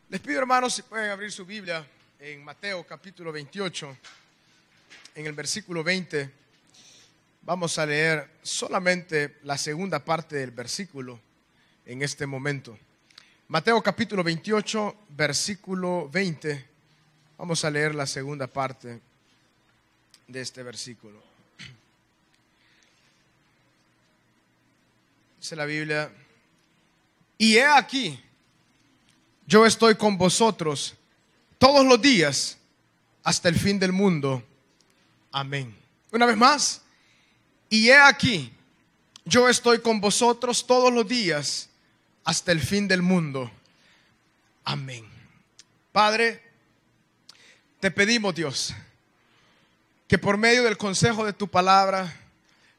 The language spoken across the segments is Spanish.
Les pido, hermanos, si pueden abrir su Biblia en Mateo capítulo 28, en el versículo 20. Vamos a leer solamente la segunda parte del versículo en este momento. Mateo capítulo 28, versículo 20. Vamos a leer la segunda parte de este versículo. Dice la Biblia: y he aquí, yo estoy con vosotros todos los días hasta el fin del mundo. Amén. Una vez más. Y he aquí, yo estoy con vosotros todos los días hasta el fin del mundo. Amén. Padre, te pedimos, Dios, que por medio del consejo de tu palabra,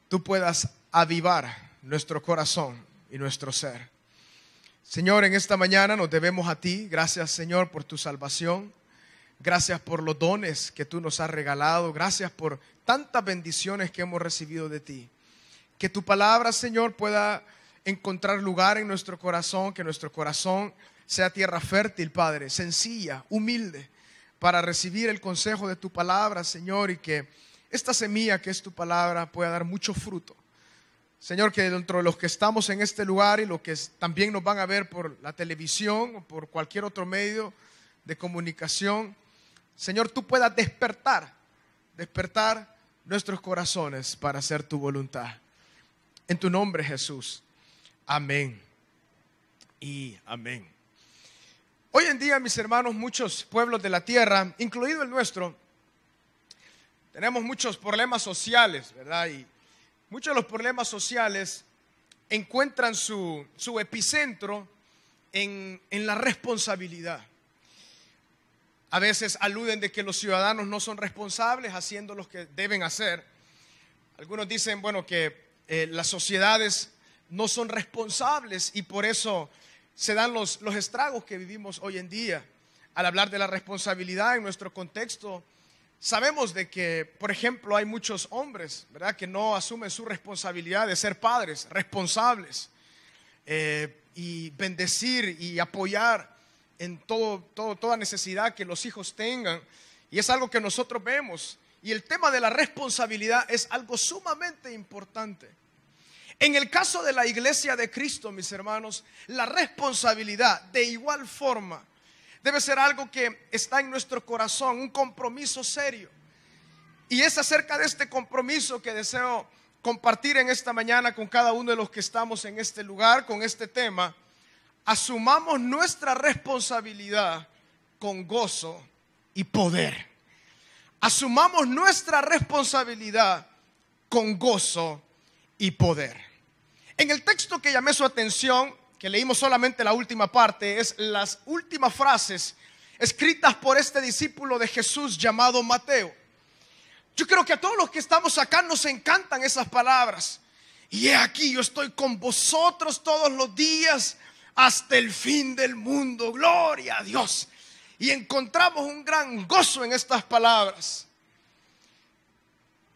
tú puedas avivar nuestro corazón y nuestro ser. Señor, en esta mañana nos debemos a ti. Gracias, Señor, por tu salvación. Gracias por los dones que tú nos has regalado. Gracias por tantas bendiciones que hemos recibido de ti. Que tu palabra, Señor, pueda encontrar lugar en nuestro corazón. Que nuestro corazón sea tierra fértil, Padre, sencilla, humilde, para recibir el consejo de tu palabra, Señor. Y que esta semilla que es tu palabra pueda dar mucho fruto. Señor, que dentro de los que estamos en este lugar y los que también nos van a ver por la televisión o por cualquier otro medio de comunicación, Señor, tú puedas despertar nuestros corazones para hacer tu voluntad. En tu nombre, Jesús. Amén y amén. Hoy en día, mis hermanos, muchos pueblos de la tierra, incluido el nuestro, tenemos muchos problemas sociales, ¿verdad? Y muchos de los problemas sociales encuentran su epicentro en la responsabilidad. A veces aluden de que los ciudadanos no son responsables haciendo lo que deben hacer. Algunos dicen, bueno, que las sociedades no son responsables y por eso se dan los estragos que vivimos hoy en día. Al hablar de la responsabilidad en nuestro contexto, sabemos de que, por ejemplo, hay muchos hombres, ¿verdad?, que no asumen su responsabilidad de ser padres responsables y bendecir y apoyar en toda necesidad que los hijos tengan. Y es algo que nosotros vemos. Y el tema de la responsabilidad es algo sumamente importante. En el caso de la iglesia de Cristo, mis hermanos, la responsabilidad de igual forma debe ser algo que está en nuestro corazón, un compromiso serio. Y es acerca de este compromiso que deseo compartir en esta mañana con cada uno de los que estamos en este lugar, con este tema. Asumamos nuestra responsabilidad con gozo y poder. Asumamos nuestra responsabilidad con gozo y poder. En el texto que llamé su atención, que leímos solamente la última parte, es las últimas frases escritas por este discípulo de Jesús llamado Mateo. Yo creo que a todos los que estamos acá nos encantan esas palabras. Y he aquí, yo estoy con vosotros todos los días hasta el fin del mundo. Gloria a Dios. Y encontramos un gran gozo en estas palabras.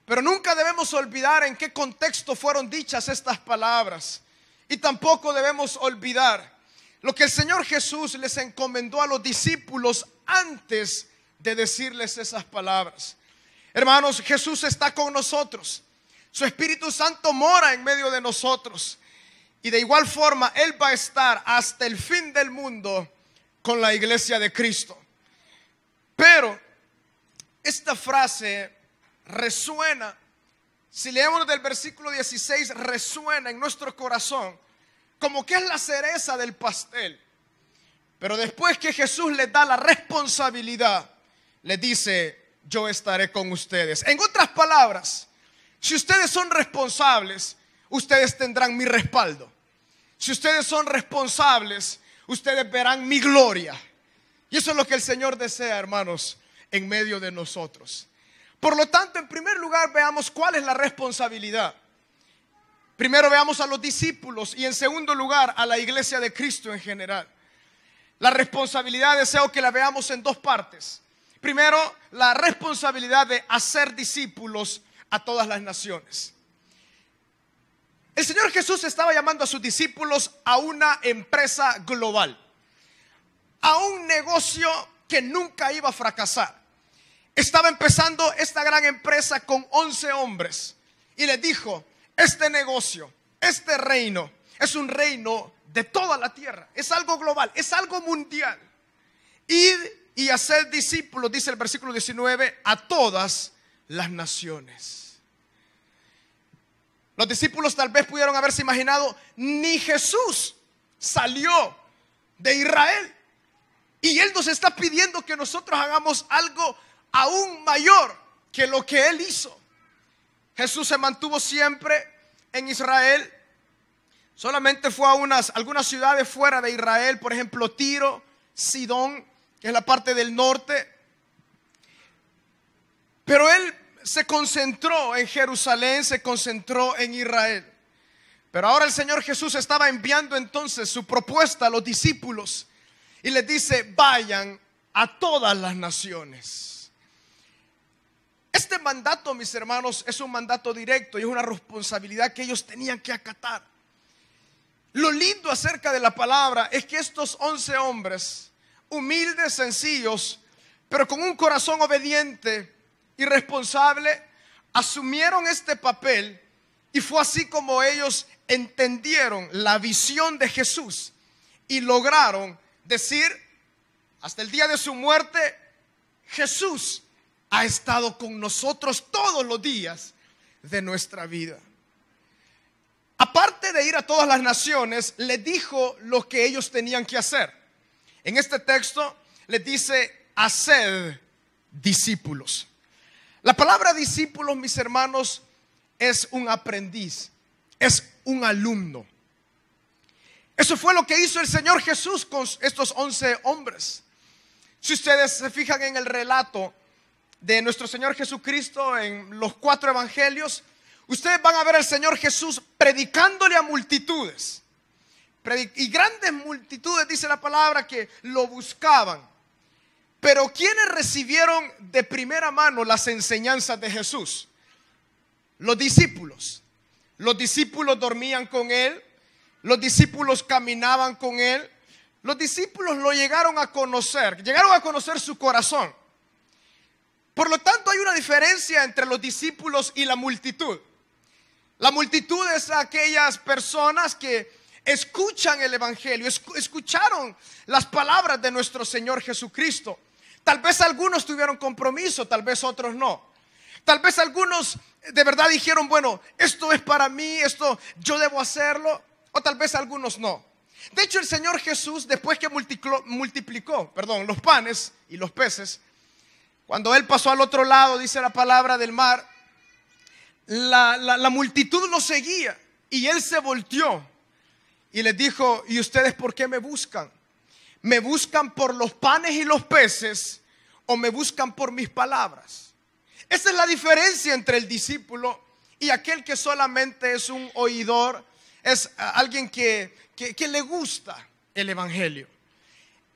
Pero nunca debemos olvidar en qué contexto fueron dichas estas palabras. Y tampoco debemos olvidar lo que el Señor Jesús les encomendó a los discípulos antes de decirles esas palabras. Hermanos, Jesús está con nosotros. Su Espíritu Santo mora en medio de nosotros. Y de igual forma, Él va a estar hasta el fin del mundo con la iglesia de Cristo. Pero esta frase resuena, si leemos del versículo 16, resuena en nuestro corazón como que es la cereza del pastel. Pero después que Jesús les da la responsabilidad, les dice: yo estaré con ustedes. En otras palabras, si ustedes son responsables, ustedes tendrán mi respaldo. Si ustedes son responsables, ustedes verán mi gloria. Y eso es lo que el Señor desea, hermanos, en medio de nosotros. Por lo tanto, en primer lugar, veamos cuál es la responsabilidad. Primero veamos a los discípulos y en segundo lugar a la iglesia de Cristo en general. La responsabilidad deseo que la veamos en dos partes. Primero, la responsabilidad de hacer discípulos a todas las naciones. El Señor Jesús estaba llamando a sus discípulos a una empresa global, a un negocio que nunca iba a fracasar. Estaba empezando esta gran empresa con 11 hombres y les dijo: este negocio, este reino, es un reino de toda la tierra, es algo global, es algo mundial. Id y haced discípulos, dice el versículo 19, a todas las naciones. Los discípulos tal vez pudieron haberse imaginado: ni Jesús salió de Israel, y Él nos está pidiendo que nosotros hagamos algo aún mayor que lo que Él hizo. Jesús se mantuvo siempre en Israel. Solamente fue a algunas ciudades fuera de Israel, por ejemplo Tiro, Sidón, que es la parte del norte. Pero Él se concentró en Jerusalén, se concentró en Israel. Pero ahora el Señor Jesús estaba enviando entonces su propuesta a los discípulos y les dice: vayan a todas las naciones. Este mandato, mis hermanos, es un mandato directo y es una responsabilidad que ellos tenían que acatar. Lo lindo acerca de la palabra es que estos 11 hombres, humildes, sencillos, pero con un corazón obediente y responsable, asumieron este papel, y fue así como ellos entendieron la visión de Jesús y lograron decir hasta el día de su muerte: Jesús ha estado con nosotros todos los días de nuestra vida. Aparte de ir a todas las naciones, les dijo lo que ellos tenían que hacer. En este texto les dice: haced discípulos. La palabra discípulos, mis hermanos, es un aprendiz, es un alumno. Eso fue lo que hizo el Señor Jesús con estos 11 hombres. Si ustedes se fijan en el relato de nuestro Señor Jesucristo en los 4 evangelios, ustedes van a ver al Señor Jesús predicándole a multitudes. Y grandes multitudes, dice la palabra, que lo buscaban. Pero ¿quiénes recibieron de primera mano las enseñanzas de Jesús? Los discípulos. Los discípulos dormían con Él. Los discípulos caminaban con Él. Los discípulos lo llegaron a conocer su corazón. Por lo tanto, hay una diferencia entre los discípulos y la multitud. La multitud es aquellas personas que escuchan el evangelio, escucharon las palabras de nuestro Señor Jesucristo. Tal vez algunos tuvieron compromiso, tal vez otros no. Tal vez algunos de verdad dijeron: bueno, esto es para mí, esto yo debo hacerlo. O tal vez algunos no. De hecho, el Señor Jesús, después que multiplicó los panes y los peces, cuando Él pasó al otro lado, dice la palabra, del mar, la multitud lo seguía, y Él se volteó y les dijo: ¿y ustedes por qué me buscan? ¿Me buscan por los panes y los peces, o me buscan por mis palabras? Esa es la diferencia entre el discípulo y aquel que solamente es un oidor, es alguien que le gusta el evangelio.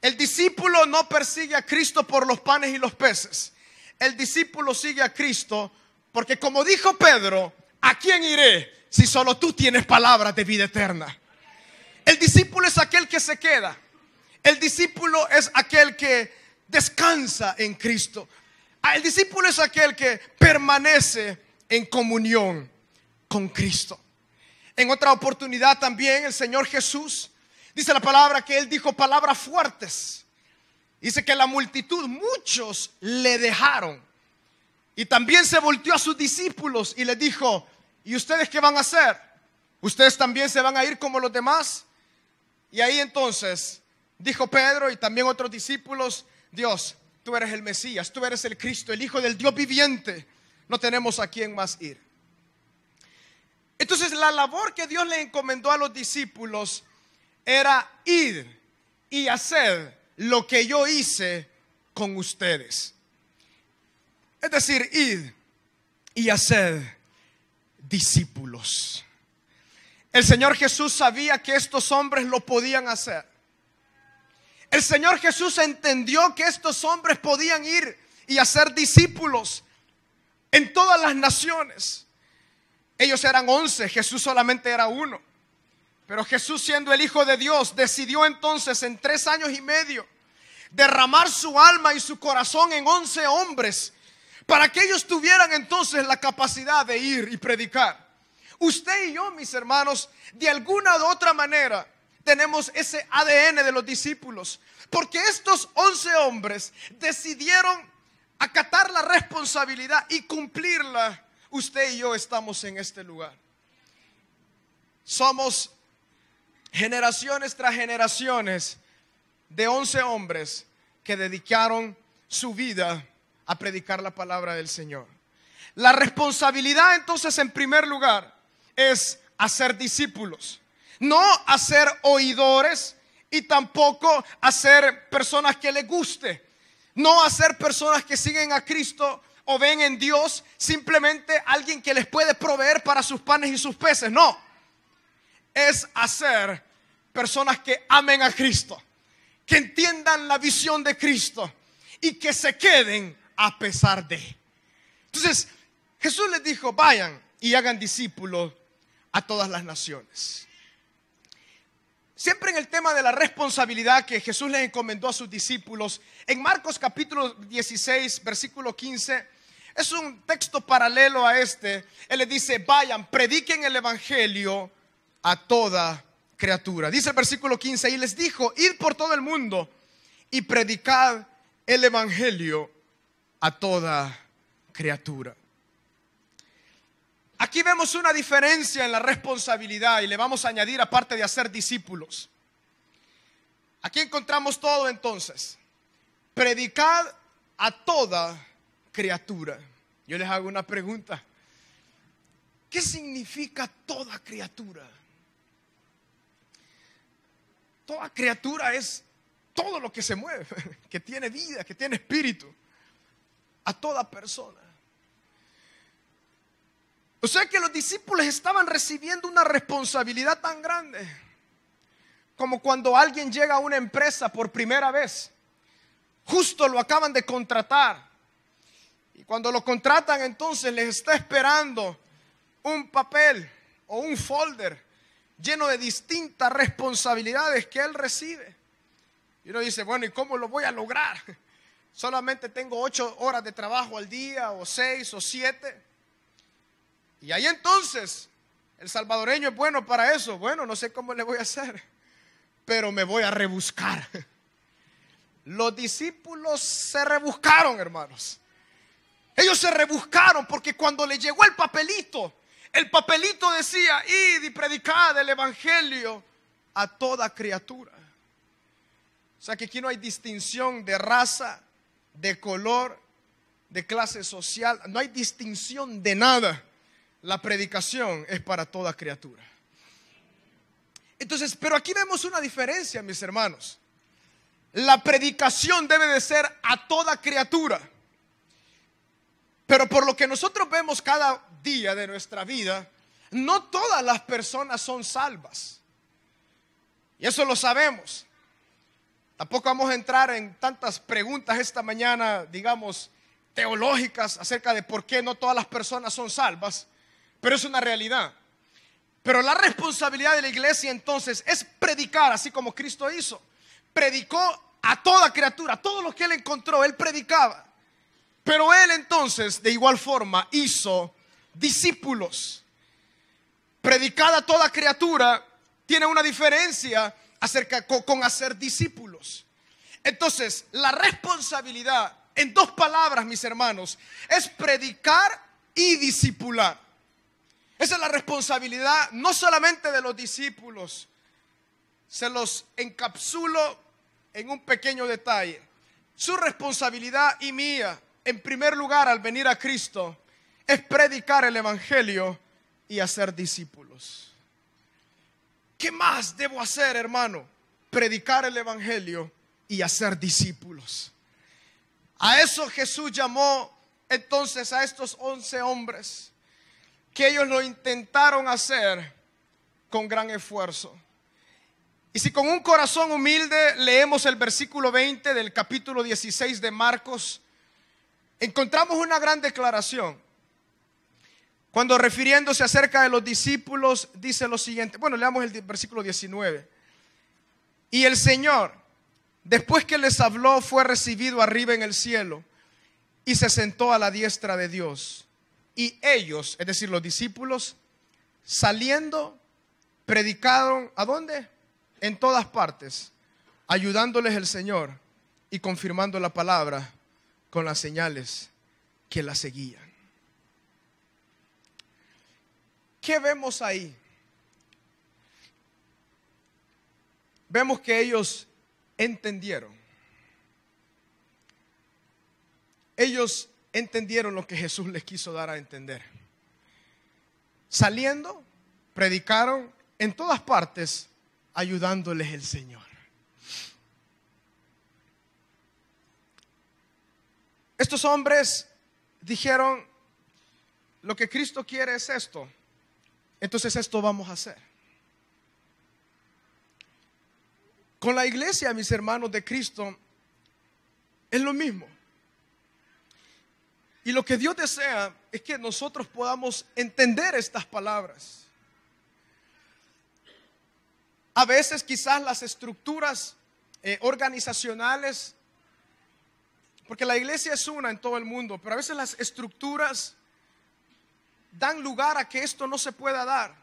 El discípulo no persigue a Cristo por los panes y los peces. El discípulo sigue a Cristo porque, como dijo Pedro: ¿a quién iré si solo tú tienes palabras de vida eterna? El discípulo es aquel que se queda. El discípulo es aquel que descansa en Cristo. El discípulo es aquel que permanece en comunión con Cristo. En otra oportunidad también el Señor Jesús, dice la palabra, que Él dijo palabras fuertes. Dice que la multitud, muchos le dejaron, y también se volteó a sus discípulos y les dijo: ¿y ustedes qué van a hacer? ¿Ustedes también se van a ir como los demás? Y ahí entonces dijo Pedro y también otros discípulos: Dios, tú eres el Mesías, tú eres el Cristo, el Hijo del Dios viviente. No tenemos a quién más ir. Entonces, la labor que Dios le encomendó a los discípulos era: ir y hacer lo que yo hice con ustedes. Es decir, id y hacer discípulos. El Señor Jesús sabía que estos hombres lo podían hacer. El Señor Jesús entendió que estos hombres podían ir y hacer discípulos en todas las naciones. Ellos eran 11, Jesús solamente era uno. Pero Jesús, siendo el Hijo de Dios, decidió entonces en 3 años y medio derramar su alma y su corazón en 11 hombres, para que ellos tuvieran entonces la capacidad de ir y predicar. Usted y yo, mis hermanos, de alguna u otra manera tenemos ese ADN de los discípulos, porque estos 11 hombres decidieron acatar la responsabilidad y cumplirla. Usted y yo estamos en este lugar. Somos generaciones tras generaciones de 11 hombres que dedicaron su vida a predicar la palabra del Señor. La responsabilidad entonces, en primer lugar, es hacer discípulos, no hacer oidores y tampoco hacer personas que les guste, no hacer personas que siguen a Cristo o ven en Dios simplemente alguien que les puede proveer para sus panes y sus peces. No, es hacer personas que amen a Cristo, que entiendan la visión de Cristo y que se queden a pesar de. Entonces Jesús les dijo: vayan y hagan discípulos a todas las naciones. Siempre en el tema de la responsabilidad que Jesús les encomendó a sus discípulos, en Marcos capítulo 16 versículo 15, es un texto paralelo a este. Él les dice: vayan, prediquen el evangelio a toda criatura. Dice el versículo 15: y les dijo: id por todo el mundo y predicad el evangelio a toda criatura. Aquí vemos una diferencia en la responsabilidad y le vamos a añadir, aparte de hacer discípulos. Aquí encontramos todo entonces. Predicad a toda criatura. Yo les hago una pregunta: ¿qué significa toda criatura? Toda criatura es todo lo que se mueve, que tiene vida, que tiene espíritu. A toda persona. O sea que los discípulos estaban recibiendo una responsabilidad tan grande como cuando alguien llega a una empresa por primera vez. Justo lo acaban de contratar, y cuando lo contratan entonces les está esperando un papel o un folder lleno de distintas responsabilidades que él recibe. Y uno dice: bueno, ¿y cómo lo voy a lograr? Solamente tengo 8 horas de trabajo al día, o 6 o 7. Y ahí entonces el salvadoreño es bueno para eso. Bueno, no sé cómo le voy a hacer, pero me voy a rebuscar. Los discípulos se rebuscaron, hermanos. Ellos se rebuscaron porque cuando le llegó el papelito decía: id y predicad el evangelio a toda criatura. O sea que aquí no hay distinción de raza, de color, de clase social. No hay distinción de nada. La predicación es para toda criatura. Entonces, pero aquí vemos una diferencia, mis hermanos. La predicación debe de ser a toda criatura. Pero por lo que nosotros vemos cada día de nuestra vida, no todas las personas son salvas. Y eso lo sabemos. Tampoco vamos a entrar en tantas preguntas esta mañana, digamos, teológicas acerca de por qué no todas las personas son salvas. Pero es una realidad. Pero la responsabilidad de la iglesia entonces es predicar, así como Cristo hizo. Predicó a toda criatura, todo lo que él encontró, él predicaba. Pero él entonces de igual forma hizo discípulos. Predicar a toda criatura tiene una diferencia con hacer discípulos. Entonces, la responsabilidad, en 2 palabras, mis hermanos, es predicar y discipular. Esa es la responsabilidad no solamente de los discípulos. Se los encapsulo en un pequeño detalle. Su responsabilidad y mía, en primer lugar, al venir a Cristo, es predicar el evangelio y hacer discípulos. ¿Qué más debo hacer, hermano? Predicar el evangelio y hacer discípulos. A eso Jesús llamó entonces a estos 11 hombres, que ellos lo intentaron hacer con gran esfuerzo. Y si con un corazón humilde leemos el versículo 20 del capítulo 16 de Marcos, encontramos una gran declaración. cuando refiriéndose acerca de los discípulos dice lo siguiente. Bueno, leamos el versículo 19. Y el Señor, después que les habló, fue recibido arriba en el cielo y se sentó a la diestra de Dios. Y ellos, es decir, los discípulos, saliendo, predicaron, ¿a dónde? En todas partes, ayudándoles el Señor y confirmando la palabra con las señales que la seguían. ¿Qué vemos ahí? Vemos que ellos entendieron. Ellos entendieron lo que Jesús les quiso dar a entender. Saliendo, predicaron en todas partes, ayudándoles el Señor. Estos hombres dijeron, lo que Cristo quiere es esto, entonces esto vamos a hacer. Con la iglesia, mis hermanos de Cristo, es lo mismo. Y lo que Dios desea es que nosotros podamos entender estas palabras. A veces quizás las estructuras organizacionales, porque la iglesia es una en todo el mundo, pero a veces las estructuras dan lugar a que esto no se pueda dar.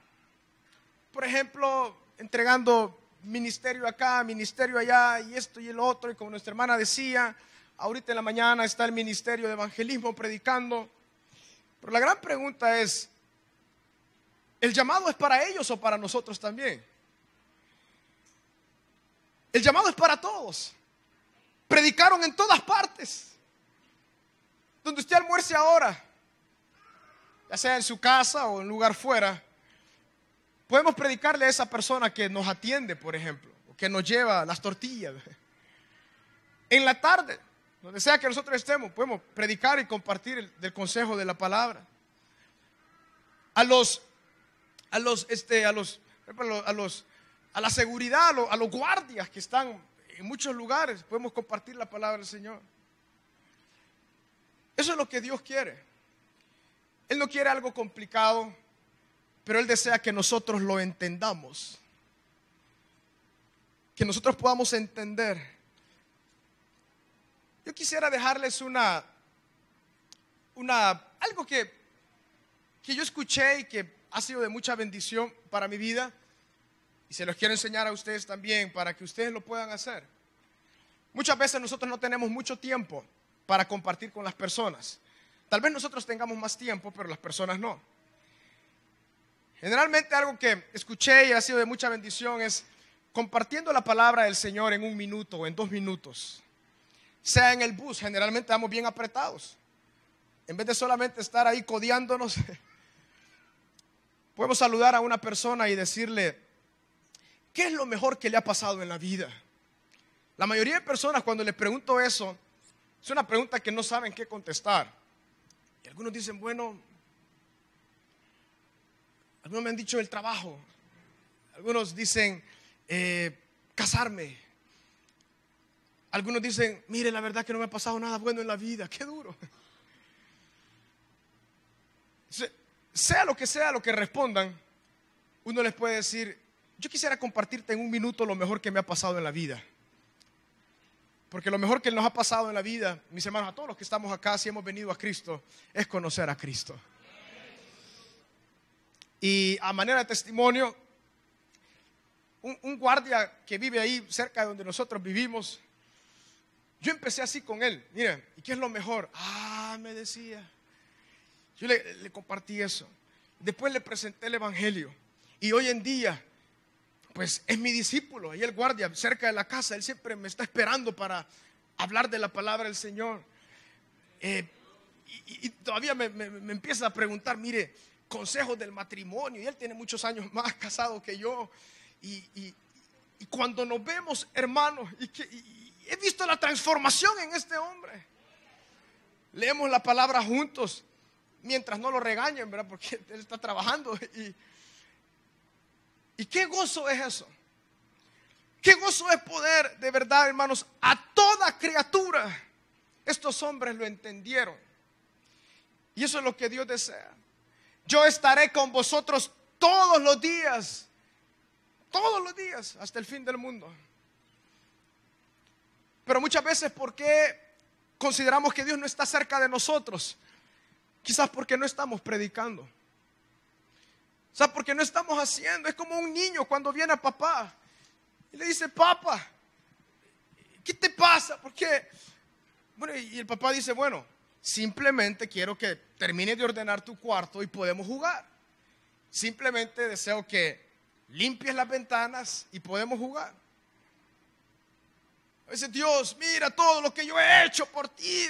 Por ejemplo, entregando ministerio acá, ministerio allá, y esto y el otro, y como nuestra hermana decía, ahorita en la mañana está el ministerio de evangelismo predicando. Pero la gran pregunta es, ¿el llamado es para ellos o para nosotros también? El llamado es para todos. Predicaron en todas partes. Donde usted almuerce ahora, ya sea en su casa o en un lugar fuera, podemos predicarle a esa persona que nos atiende, por ejemplo, o que nos lleva las tortillas. En la tarde, donde sea que nosotros estemos, podemos predicar y compartir del consejo de la palabra. A la seguridad, a los guardias que están en muchos lugares, podemos compartir la palabra del Señor. Eso es lo que Dios quiere. Él no quiere algo complicado, pero Él desea que nosotros lo entendamos. Que nosotros podamos entender. Yo quisiera dejarles algo que yo escuché y que ha sido de mucha bendición para mi vida. Y se los quiero enseñar a ustedes también para que ustedes lo puedan hacer. Muchas veces nosotros no tenemos mucho tiempo para compartir con las personas. Tal vez nosotros tengamos más tiempo, pero las personas no. Generalmente algo que escuché y ha sido de mucha bendición es compartiendo la palabra del Señor en 1 minuto o en 2 minutos. Sea en el bus, generalmente vamos bien apretados. En vez de solamente estar ahí codeándonos, podemos saludar a una persona y decirle, ¿qué es lo mejor que le ha pasado en la vida? La mayoría de personas cuando les pregunto eso, es una pregunta que no saben qué contestar. Y algunos dicen, bueno, algunos me han dicho el trabajo. Algunos dicen, casarme. Algunos dicen, mire, la verdad que no me ha pasado nada bueno en la vida. Qué duro. Sea lo que respondan, uno les puede decir, yo quisiera compartirte en 1 minuto lo mejor que me ha pasado en la vida. Porque lo mejor que nos ha pasado en la vida, mis hermanos, a todos los que estamos acá, si hemos venido a Cristo, es conocer a Cristo. Y a manera de testimonio, un guardia que vive ahí cerca de donde nosotros vivimos, yo empecé así con él. Mira, ¿y qué es lo mejor? Me decía. Yo le compartí eso. Después le presenté el evangelio. Y hoy en día, pues es mi discípulo. Ahí el guardia cerca de la casa, él siempre me está esperando para hablar de la palabra del Señor. Y todavía me empieza a preguntar, mire, consejos del matrimonio. Y él tiene muchos años más casado que yo. Y cuando nos vemos, hermanos, y he visto la transformación en este hombre. Leemos la palabra juntos mientras no lo regañen, ¿verdad? Porque él está trabajando. ¿Y qué gozo es eso? ¿Qué gozo es poder, de verdad, hermanos, a toda criatura? Estos hombres lo entendieron. Y eso es lo que Dios desea. yo estaré con vosotros todos los días, hasta el fin del mundo. Pero muchas veces, ¿por qué consideramos que Dios no está cerca de nosotros? Quizás porque no estamos predicando. ¿Sabes? Porque no estamos haciendo. Es como un niño cuando viene a papá y le dice: papá, ¿qué te pasa? ¿Por qué? Bueno, y el papá dice: bueno, simplemente quiero que termines de ordenar tu cuarto y podemos jugar. Simplemente deseo que limpies las ventanas y podemos jugar. A veces: Dios, mira todo lo que yo he hecho por ti.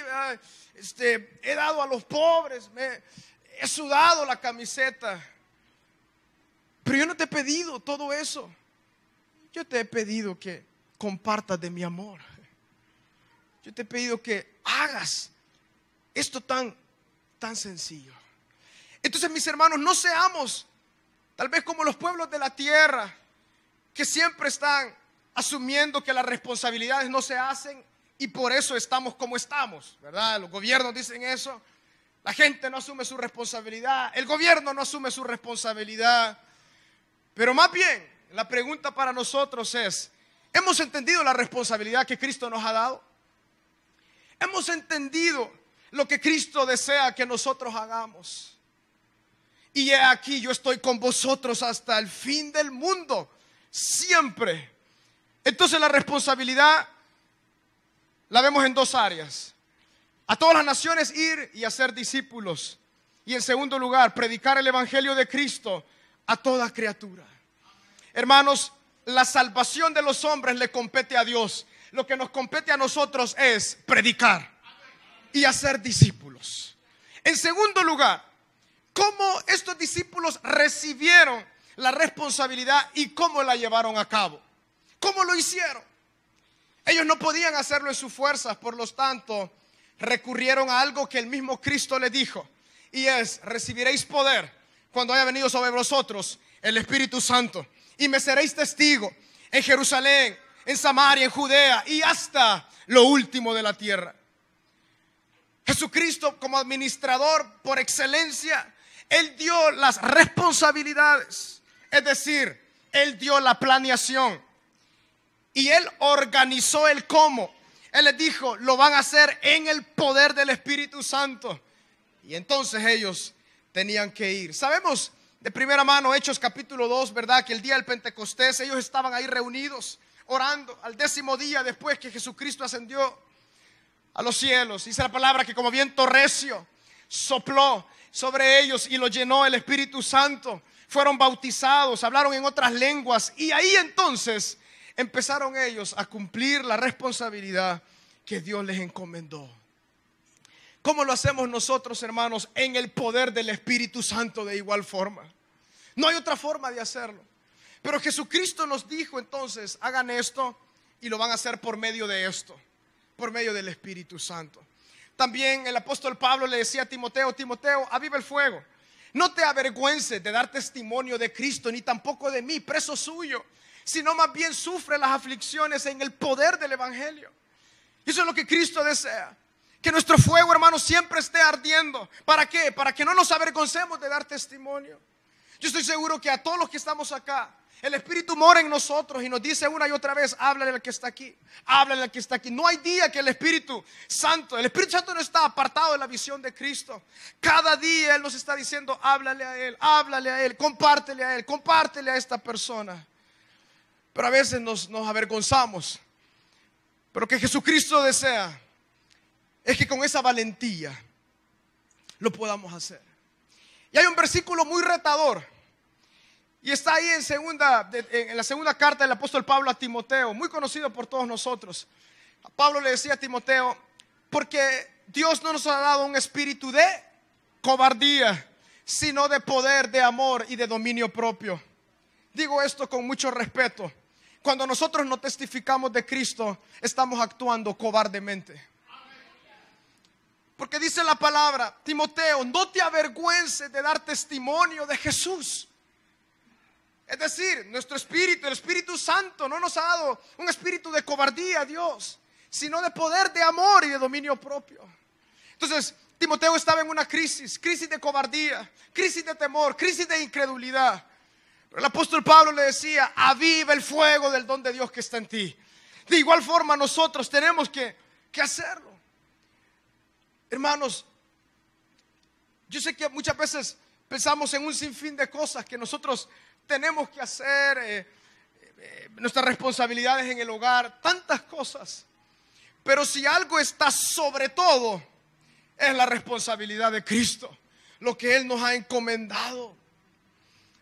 He dado a los pobres, he sudado la camiseta. Pero yo no te he pedido todo eso. Yo te he pedido que compartas de mi amor. Yo te he pedido que hagas esto tan sencillo. Entonces, mis hermanos, no seamos tal vez como los pueblos de la tierra, que siempre están asumiendo que las responsabilidades no se hacen y por eso estamos como estamos, ¿verdad? Los gobiernos dicen eso. La gente no asume su responsabilidad. El gobierno no asume su responsabilidad. Pero más bien, la pregunta para nosotros es: ¿hemos entendido la responsabilidad que Cristo nos ha dado? ¿Hemos entendido lo que Cristo desea que nosotros hagamos? Y he aquí, yo estoy con vosotros hasta el fin del mundo, siempre. Entonces la responsabilidad la vemos en dos áreas: a todas las naciones ir y hacer discípulos, y en segundo lugar, predicar el evangelio de Cristo a toda criatura. Hermanos, la salvación de los hombres le compete a Dios. Lo que nos compete a nosotros es predicar y hacer discípulos. En segundo lugar, ¿cómo estos discípulos recibieron la responsabilidad y cómo la llevaron a cabo? ¿Cómo lo hicieron? Ellos no podían hacerlo en sus fuerzas, por lo tanto, recurrieron a algo que el mismo Cristo les dijo, y es: recibiréis poder cuando haya venido sobre vosotros el Espíritu Santo, y me seréis testigo en Jerusalén, en Samaria, en Judea y hasta lo último de la tierra. Jesucristo, como administrador por excelencia, Él dio las responsabilidades, es decir, Él dio la planeación y Él organizó el cómo. Él les dijo: lo van a hacer en el poder del Espíritu Santo. Y entonces ellos tenían que ir. Sabemos de primera mano, Hechos capítulo 2, ¿verdad? Que el día del Pentecostés ellos estaban ahí reunidos orando al 10º día después que Jesucristo ascendió a los cielos. Dice la palabra que como viento recio sopló sobre ellos y los llenó el Espíritu Santo. Fueron bautizados, hablaron en otras lenguas, y ahí entonces empezaron ellos a cumplir la responsabilidad que Dios les encomendó. ¿Cómo lo hacemos nosotros, hermanos? En el poder del Espíritu Santo de igual forma. No hay otra forma de hacerlo. Pero Jesucristo nos dijo entonces: hagan esto, y lo van a hacer por medio de esto, por medio del Espíritu Santo. También el apóstol Pablo le decía a Timoteo: Timoteo, aviva el fuego. No te avergüences de dar testimonio de Cristo, ni tampoco de mí, preso suyo, sino más bien sufre las aflicciones en el poder del evangelio. Y eso es lo que Cristo desea. Que nuestro fuego, hermanos, siempre esté ardiendo. ¿Para qué? Para que no nos avergoncemos de dar testimonio. Yo estoy seguro que a todos los que estamos acá, el Espíritu mora en nosotros y nos dice una y otra vez: háblale al que está aquí, háblale al que está aquí. No hay día que el Espíritu Santo no está apartado de la visión de Cristo. Cada día Él nos está diciendo: háblale a Él, compártele a esta persona. Pero a veces nos avergonzamos. Pero que Jesucristo desea es que con esa valentía lo podamos hacer. Y hay un versículo muy retador, y está ahí en la segunda carta del apóstol Pablo a Timoteo, muy conocido por todos nosotros. Pablo le decía a Timoteo: porque Dios no nos ha dado un espíritu de cobardía, sino de poder, de amor y de dominio propio. Digo esto con mucho respeto. Cuando nosotros no testificamos de Cristo, estamos actuando cobardemente. Porque dice la palabra: Timoteo, no te avergüences de dar testimonio de Jesús. Es decir, nuestro espíritu, el Espíritu Santo, no nos ha dado un espíritu de cobardía, Dios, sino de poder, de amor y de dominio propio. Entonces, Timoteo estaba en una crisis de cobardía, crisis de temor, crisis de incredulidad. Pero el apóstol Pablo le decía: aviva el fuego del don de Dios que está en ti. De igual forma nosotros tenemos que hacerlo. Hermanos, yo sé que muchas veces pensamos en un sinfín de cosas que nosotros tenemos que hacer, nuestras responsabilidades en el hogar, tantas cosas. Pero si algo está sobre todo, es la responsabilidad de Cristo, lo que Él nos ha encomendado.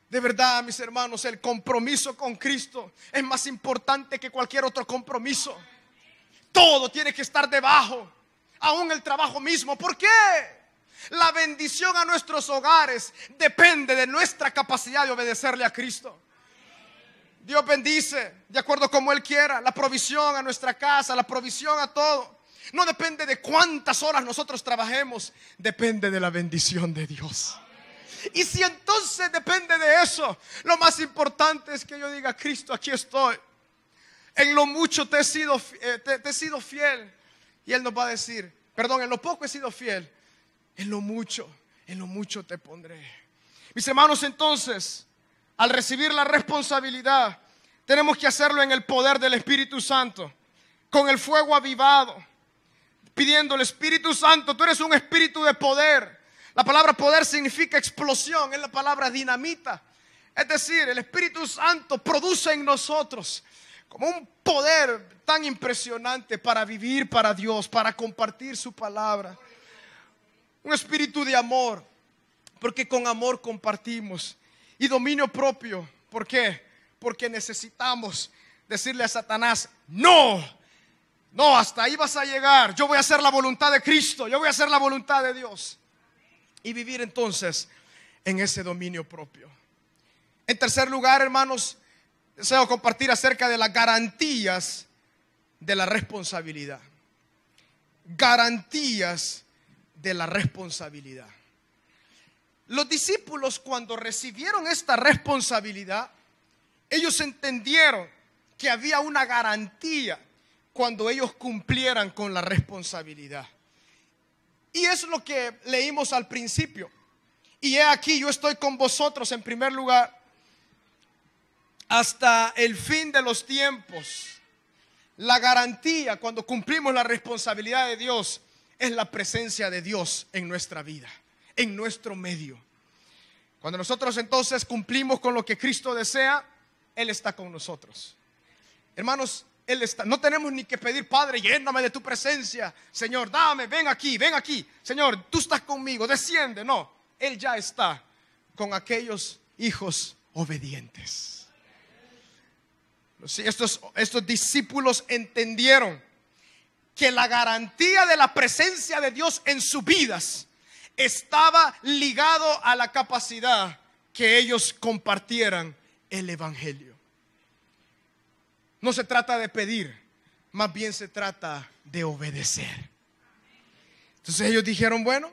De verdad, mis hermanos, el compromiso con Cristo es más importante que cualquier otro compromiso. Todo tiene que estar debajo, aún el trabajo mismo. ¿Por qué? La bendición a nuestros hogares depende de nuestra capacidad de obedecerle a Cristo. Dios bendice de acuerdo como Él quiera, la provisión a nuestra casa, la provisión a todo. No depende de cuántas horas nosotros trabajemos, depende de la bendición de Dios. Y si entonces depende de eso, lo más importante es que yo diga: Cristo, aquí estoy. En lo mucho te he sido fiel. Y Él nos va a decir: perdón, en lo poco he sido fiel, en lo mucho te pondré. Mis hermanos, entonces, al recibir la responsabilidad, tenemos que hacerlo en el poder del Espíritu Santo, con el fuego avivado, pidiéndole: Espíritu Santo, tú eres un espíritu de poder. La palabra poder significa explosión, es la palabra dinamita. Es decir, el Espíritu Santo produce en nosotros como un poder tan impresionante para vivir para Dios, para compartir su palabra. Un espíritu de amor, porque con amor compartimos. Y dominio propio, ¿por qué? Porque necesitamos decirle a Satanás: no, hasta ahí vas a llegar. Yo voy a hacer la voluntad de Cristo, yo voy a hacer la voluntad de Dios. Y vivir entonces en ese dominio propio. En tercer lugar, hermanos, deseo compartir acerca de las garantías de la responsabilidad. Garantías de la responsabilidad. Los discípulos, cuando recibieron esta responsabilidad, ellos entendieron que había una garantía cuando ellos cumplieran con la responsabilidad. Y es lo que leímos al principio. Y he aquí, yo estoy con vosotros en primer lugar hasta el fin de los tiempos. La garantía cuando cumplimos la responsabilidad de Dios es la presencia de Dios en nuestra vida, en nuestro medio. Cuando nosotros entonces cumplimos con lo que Cristo desea, Él está con nosotros. Hermanos, Él está. No tenemos ni que pedir: Padre, lléname de tu presencia. Señor, dame, ven aquí. Señor, tú estás conmigo, desciende. No, Él ya está con aquellos hijos obedientes. Estos discípulos entendieron que la garantía de la presencia de Dios en sus vidas estaba ligado a la capacidad que ellos compartieran el evangelio. No se trata de pedir, más bien se trata de obedecer. Entonces ellos dijeron: bueno,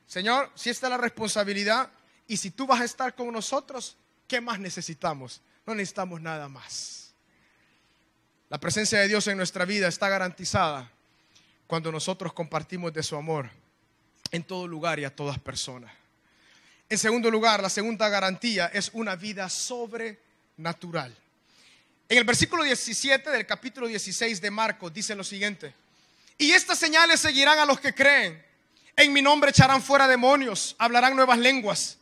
Señor, si esta es la responsabilidad y si tú vas a estar con nosotros, ¿qué más necesitamos? No necesitamos nada más. La presencia de Dios en nuestra vida está garantizada cuando nosotros compartimos de su amor en todo lugar y a todas personas. En segundo lugar, la segunda garantía es una vida sobrenatural. En el versículo 17 del capítulo 16 de Marcos dice lo siguiente: y estas señales seguirán a los que creen. En mi nombre echarán fuera demonios, hablarán nuevas lenguas,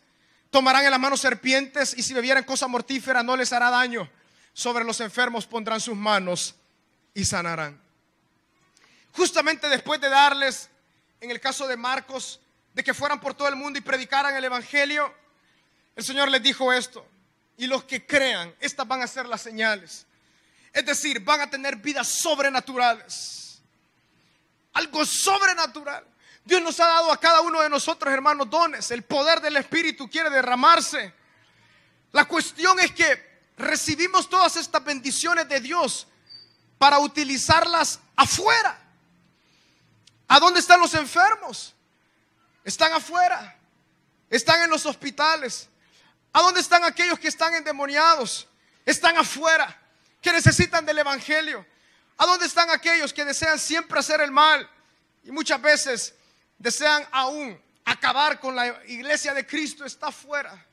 tomarán en las manos serpientes, y si bebieren cosa mortífera no les hará daño. Sobre los enfermos pondrán sus manos y sanarán. Justamente después de darles, en el caso de Marcos, de que fueran por todo el mundo y predicaran el evangelio, el Señor les dijo esto: y los que crean, estas van a ser las señales. Es decir, van a tener vidas sobrenaturales. Algo sobrenatural. Dios nos ha dado a cada uno de nosotros, hermanos, dones. El poder del Espíritu quiere derramarse. La cuestión es que recibimos todas estas bendiciones de Dios para utilizarlas afuera. ¿A dónde están los enfermos? Están afuera. Están en los hospitales. ¿A dónde están aquellos que están endemoniados? Están afuera, que necesitan del evangelio. ¿A dónde están aquellos que desean siempre hacer el mal? Y muchas veces desean aún acabar con la iglesia de Cristo, está afuera.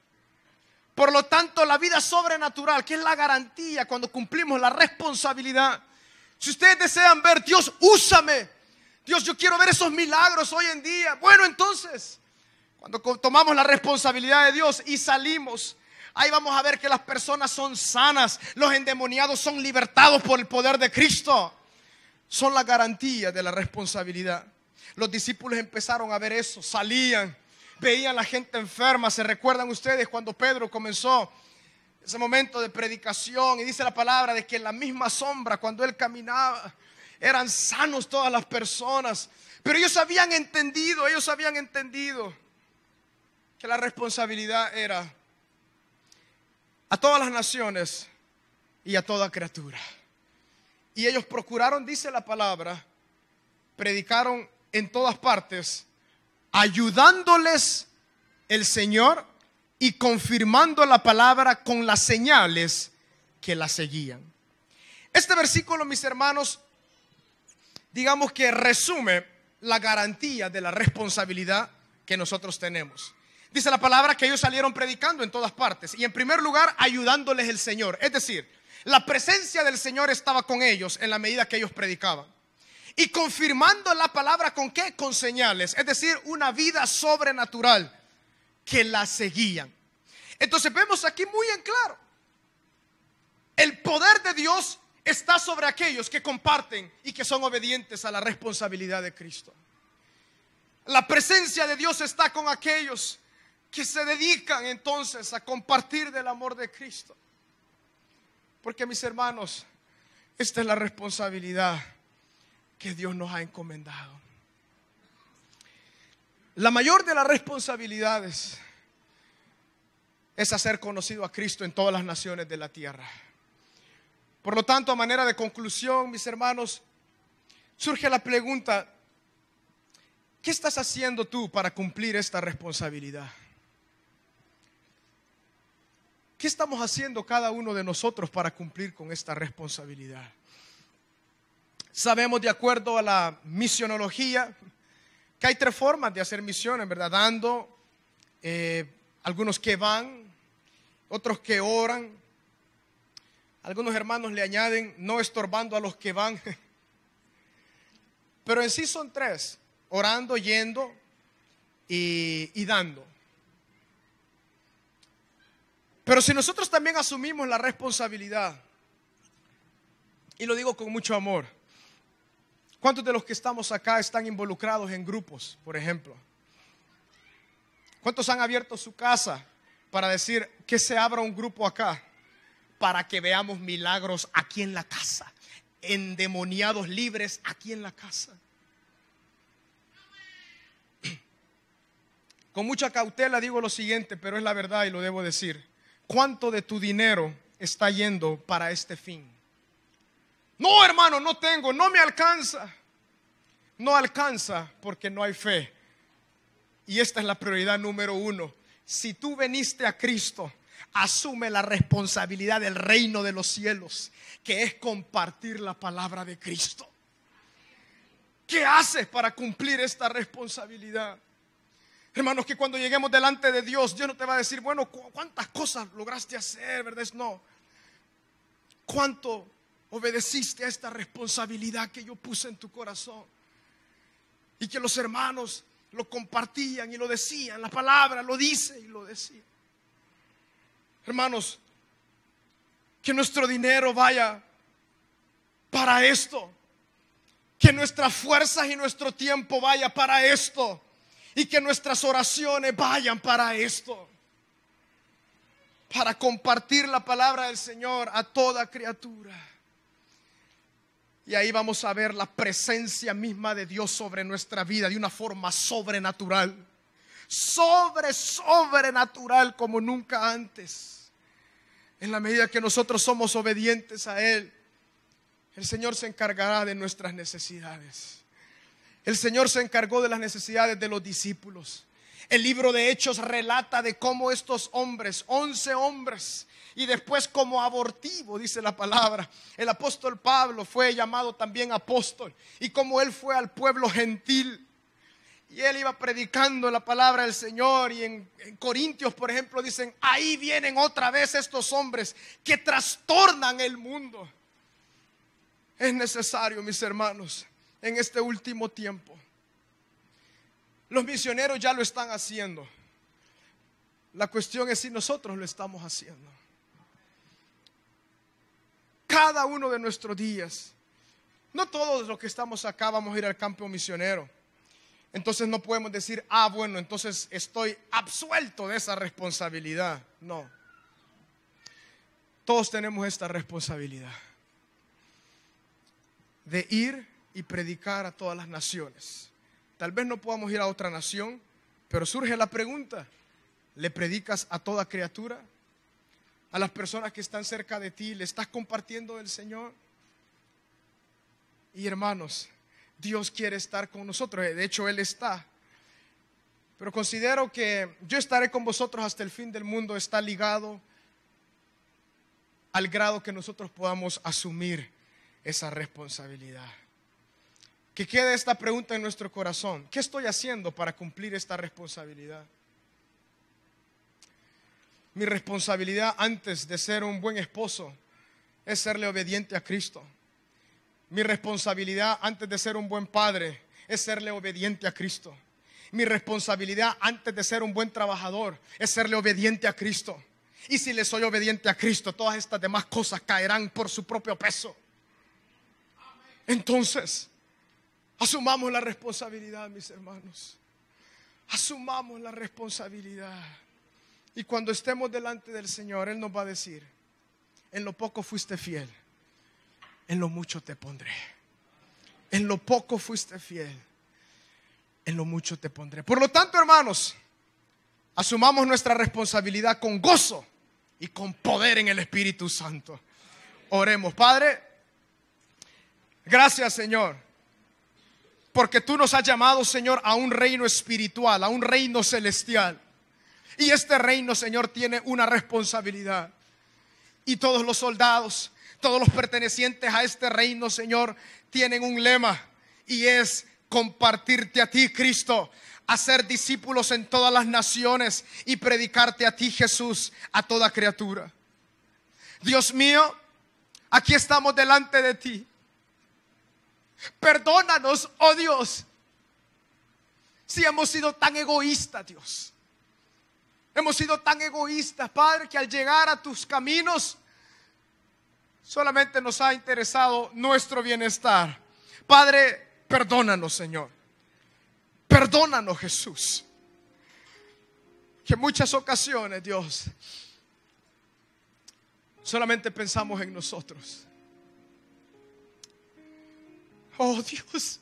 Por lo tanto, la vida sobrenatural, que es la garantía cuando cumplimos la responsabilidad. Si ustedes desean ver, Dios, úsame. Dios, yo quiero ver esos milagros hoy en día. Bueno, entonces, cuando tomamos la responsabilidad de Dios y salimos, ahí vamos a ver que las personas son sanas, los endemoniados son libertados por el poder de Cristo. Son la garantía de la responsabilidad. Los discípulos empezaron a ver eso, salían, veían a la gente enferma. ¿Se recuerdan ustedes cuando Pedro comenzó ese momento de predicación? Y dice la palabra de que en la misma sombra, cuando él caminaba, eran sanos todas las personas. Pero ellos habían entendido que la responsabilidad era a todas las naciones y a toda criatura. Y ellos procuraron, dice la palabra, predicaron en todas partes, ayudándoles el Señor y confirmando la palabra con las señales que la seguían. Este versículo, mis hermanos, digamos que resume la garantía de la responsabilidad que nosotros tenemos. Dice la palabra que ellos salieron predicando en todas partes y en primer lugar ayudándoles el Señor. Es decir, la presencia del Señor estaba con ellos en la medida que ellos predicaban. Y confirmando la palabra ¿con qué? Con señales, es decir, una vida sobrenatural que la seguían. Entonces vemos aquí muy en claro, el poder de Dios está sobre aquellos que comparten y que son obedientes a la responsabilidad de Cristo. La presencia de Dios está con aquellos que se dedican entonces a compartir del amor de Cristo. Porque, mis hermanos, esta es la responsabilidad que Dios nos ha encomendado. La mayor de las responsabilidades es hacer conocido a Cristo en todas las naciones de la tierra. Por lo tanto, a manera de conclusión, mis hermanos, surge la pregunta: ¿qué estás haciendo tú para cumplir esta responsabilidad? ¿Qué estamos haciendo cada uno de nosotros para cumplir con esta responsabilidad? Sabemos, de acuerdo a la misionología, que hay tres formas de hacer misiones, ¿verdad? Dando, algunos que van, otros que oran. Algunos hermanos le añaden no estorbando a los que van. Pero en sí son tres: orando, yendo y dando. Pero si nosotros también asumimos la responsabilidad, y lo digo con mucho amor, ¿cuántos de los que estamos acá están involucrados en grupos, por ejemplo? ¿Cuántos han abierto su casa para decir que se abra un grupo acá para que veamos milagros aquí en la casa, endemoniados libres aquí en la casa? Con mucha cautela digo lo siguiente, pero es la verdad y lo debo decir: ¿cuánto de tu dinero está yendo para este fin? No, hermano, no tengo, no me alcanza. No alcanza porque no hay fe. Y esta es la prioridad número uno. Si tú viniste a Cristo, asume la responsabilidad del reino de los cielos, que es compartir la palabra de Cristo. ¿Qué haces para cumplir esta responsabilidad? Hermanos, que cuando lleguemos delante de Dios, Dios no te va a decir, bueno, ¿cuántas cosas lograste hacer, verdad? No. ¿Cuánto obedeciste a esta responsabilidad que yo puse en tu corazón? Y que los hermanos lo compartían y lo decían. La palabra lo dice y lo decía. Hermanos, que nuestro dinero vaya para esto. Que nuestras fuerzas y nuestro tiempo vaya para esto. Y que nuestras oraciones vayan para esto. Para compartir la palabra del Señor a toda criatura. Y ahí vamos a ver la presencia misma de Dios sobre nuestra vida de una forma sobrenatural. Sobrenatural como nunca antes. En la medida que nosotros somos obedientes a Él, el Señor se encargará de nuestras necesidades. El Señor se encargó de las necesidades de los discípulos. El libro de Hechos relata de cómo estos hombres, 11 hombres, y después como abortivo, dice la palabra, el apóstol Pablo fue llamado también apóstol, y como él fue al pueblo gentil, Y él iba predicando la palabra del Señor. Y en Corintios, por ejemplo, dicen: ahí vienen otra vez estos hombres que trastornan el mundo. Es necesario, mis hermanos, en este último tiempo. Los misioneros ya lo están haciendo. La cuestión es si nosotros lo estamos haciendo. Cada uno de nuestros días. No todos los que estamos acá vamos a ir al campo misionero. Entonces no podemos decir: bueno, entonces estoy absuelto de esa responsabilidad. No. Todos tenemos esta responsabilidad de ir y predicar a todas las naciones. Tal vez no podamos ir a otra nación, pero surge la pregunta: ¿le predicas a toda criatura? ¿A las personas que están cerca de ti le estás compartiendo del Señor? Y hermanos, Dios quiere estar con nosotros. De hecho, Él está. Pero considero que yo estaré con vosotros hasta el fin del mundo está ligado al grado que nosotros podamos asumir esa responsabilidad. Que quede esta pregunta en nuestro corazón: ¿qué estoy haciendo para cumplir esta responsabilidad? Mi responsabilidad antes de ser un buen esposo es serle obediente a Cristo. Mi responsabilidad antes de ser un buen padre es serle obediente a Cristo. Mi responsabilidad antes de ser un buen trabajador es serle obediente a Cristo. Y si le soy obediente a Cristo, todas estas demás cosas caerán por su propio peso. Entonces, asumamos la responsabilidad, mis hermanos. Asumamos la responsabilidad. Y cuando estemos delante del Señor, Él nos va a decir: en lo poco fuiste fiel, en lo mucho te pondré. En lo poco fuiste fiel, en lo mucho te pondré. Por lo tanto, hermanos, asumamos nuestra responsabilidad con gozo y con poder en el Espíritu Santo. Oremos. Padre, gracias, Señor, porque tú nos has llamado, Señor, a un reino espiritual, a un reino celestial. Y este reino, Señor, tiene una responsabilidad. Y todos los soldados, todos los pertenecientes a este reino, Señor, tienen un lema, y es compartirte a ti, Cristo, hacer discípulos en todas las naciones y predicarte a ti, Jesús, a toda criatura. Dios mío, aquí estamos delante de ti. Perdónanos, oh Dios, si hemos sido tan egoístas, Dios. Hemos sido tan egoístas, Padre, que al llegar a tus caminos solamente nos ha interesado nuestro bienestar. Padre, perdónanos, Señor. Perdónanos, Jesús. Que en muchas ocasiones, Dios, solamente pensamos en nosotros. Oh, Dios.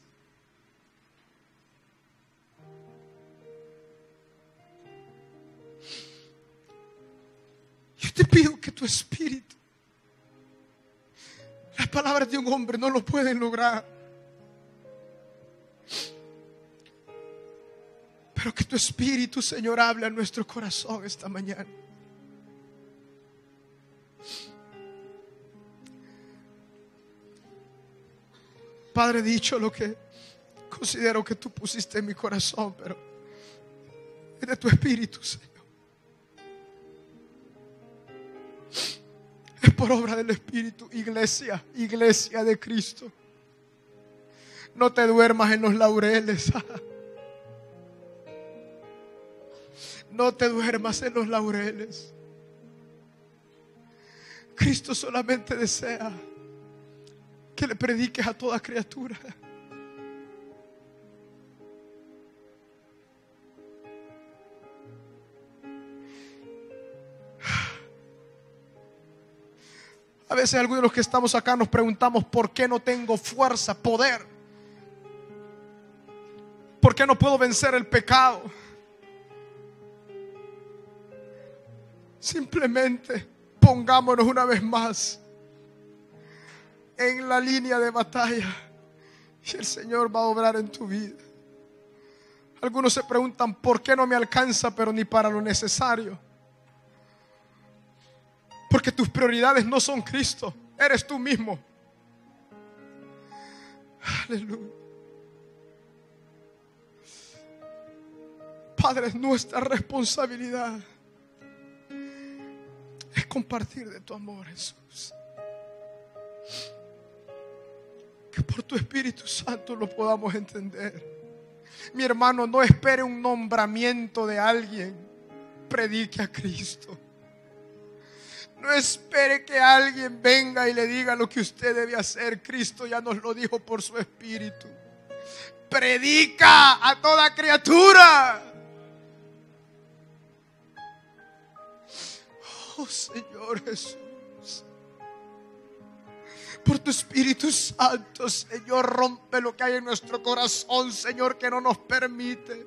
Yo te pido que tu espíritu, las palabras de un hombre no lo pueden lograr, pero que tu espíritu, Señor, hable a nuestro corazón esta mañana. Padre, he dicho lo que considero que tú pusiste en mi corazón, pero es de tu espíritu, Señor. Es por obra del Espíritu. Iglesia, iglesia de Cristo, no te duermas en los laureles. No te duermas en los laureles. Cristo solamente desea que le prediques a toda criatura. A veces algunos de los que estamos acá nos preguntamos: ¿por qué no tengo fuerza, poder? ¿Por qué no puedo vencer el pecado? Simplemente pongámonos una vez más en la línea de batalla y el Señor va a obrar en tu vida. Algunos se preguntan: ¿por qué no me alcanza pero ni para lo necesario? Porque tus prioridades no son Cristo, eres tú mismo. Aleluya. Padre, nuestra responsabilidad es compartir de tu amor, Jesús. Que por tu Espíritu Santo lo podamos entender. Mi hermano, no espere un nombramiento de alguien. Predique a Cristo. No espere que alguien venga y le diga lo que usted debe hacer. Cristo ya nos lo dijo por su Espíritu. Predica a toda criatura. Oh Señor Jesús, por tu Espíritu Santo, Señor, rompe lo que hay en nuestro corazón, Señor, que no nos permite.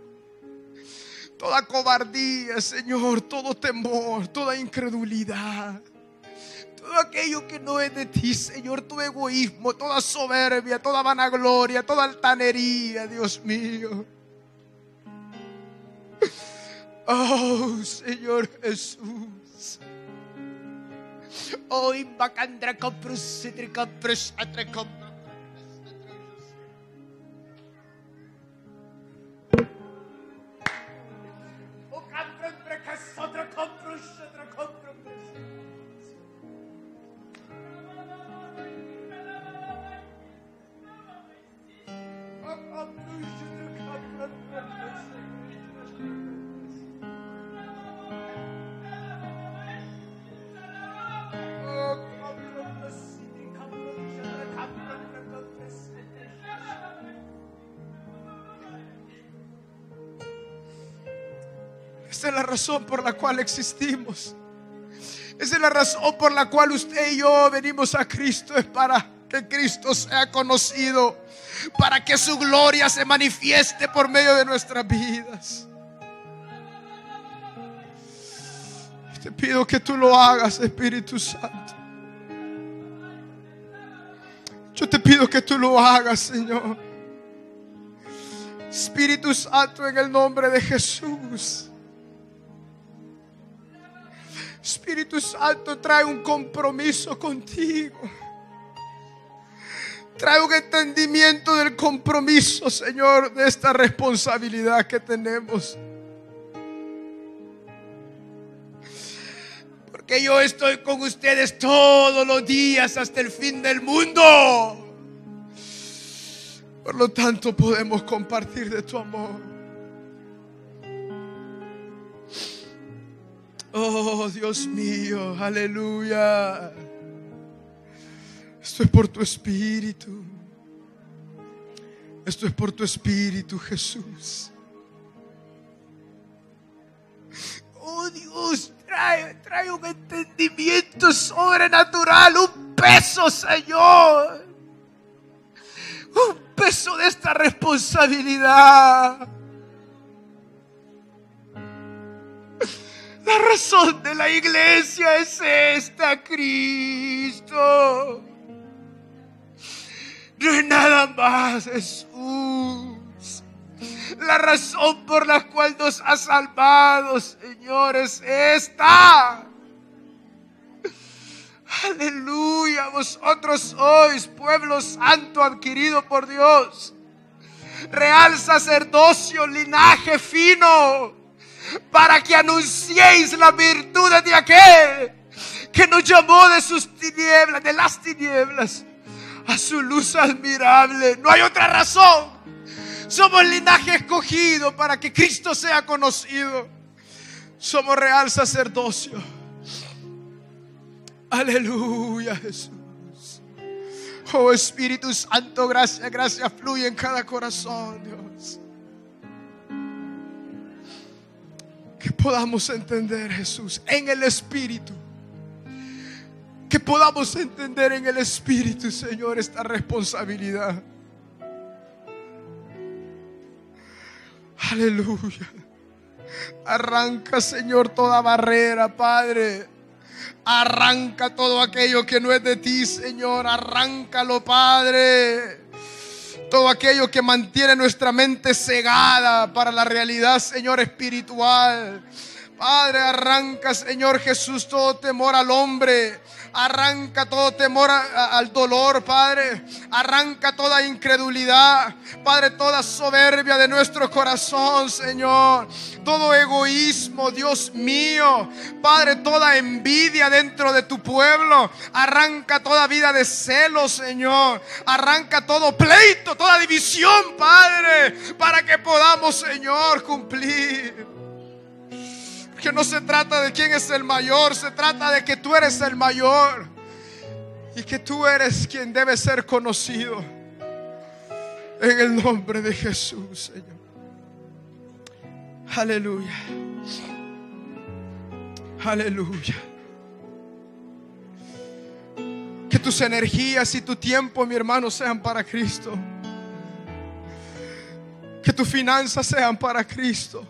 Toda cobardía, Señor, todo temor, toda incredulidad, todo aquello que no es de ti, Señor, tu egoísmo, toda soberbia, toda vanagloria, toda altanería, Dios mío. Oh, Señor Jesús. Oh, imbacandra comprus, citrica prus, atrecom. Oh, campre, precas, otra comprus, otra comprus. Oh, comprus, otra comprus. Esa es la razón por la cual existimos. Esa es la razón por la cual usted y yo venimos a Cristo. Es para que Cristo sea conocido, para que su gloria se manifieste por medio de nuestras vidas. Te pido que tú lo hagas, Espíritu Santo. Yo te pido que tú lo hagas, Señor. Espíritu Santo, en el nombre de Jesús. Espíritu Santo, trae un compromiso contigo. Trae un entendimiento del compromiso, Señor, de esta responsabilidad que tenemos. Porque yo estoy con ustedes todos los días hasta el fin del mundo. Por lo tanto, podemos compartir de tu amor. Oh, Dios mío, aleluya. Esto es por tu Espíritu. Esto es por tu Espíritu, Jesús. Oh, Dios, trae un entendimiento sobrenatural, un peso, Señor. Un peso de esta responsabilidad. La razón de la iglesia es esta, Cristo. No es nada más, Jesús. La razón por la cual nos ha salvado, Señor, es esta. Aleluya. Vosotros sois pueblo santo adquirido por Dios, real sacerdocio, linaje fino, para que anunciéis las virtudes de aquel que nos llamó de sus tinieblas, de las tinieblas, a su luz admirable. No hay otra razón. Somos linaje escogido para que Cristo sea conocido. Somos real sacerdocio. Aleluya, Jesús. Oh, Espíritu Santo, gracias, gracias fluye en cada corazón, Dios. Que podamos entender, Jesús, en el Espíritu. Que podamos entender en el Espíritu, Señor, esta responsabilidad. Aleluya. Arranca, Señor, toda barrera, Padre. Arranca todo aquello que no es de ti, Señor. Arráncalo, Padre. Todo aquello que mantiene nuestra mente cegada para la realidad, Señor, espiritual, Padre, arranca, Señor Jesús, todo temor al hombre. Arranca todo temor al dolor, Padre. Arranca toda incredulidad, Padre, toda soberbia de nuestro corazón, Señor. Todo egoísmo, Dios mío, Padre, toda envidia dentro de tu pueblo. Arranca toda vida de celos, Señor. Arranca todo pleito, toda división, Padre, para que podamos, Señor, cumplir. Que no se trata de quién es el mayor, se trata de que tú eres el mayor y que tú eres quien debe ser conocido. En el nombre de Jesús, Señor. Aleluya. Aleluya. Que tus energías y tu tiempo, mi hermano, sean para Cristo. Que tus finanzas sean para Cristo.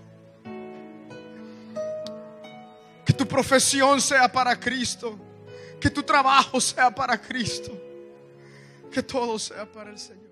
Que tu profesión sea para Cristo. Que tu trabajo sea para Cristo. Que todo sea para el Señor.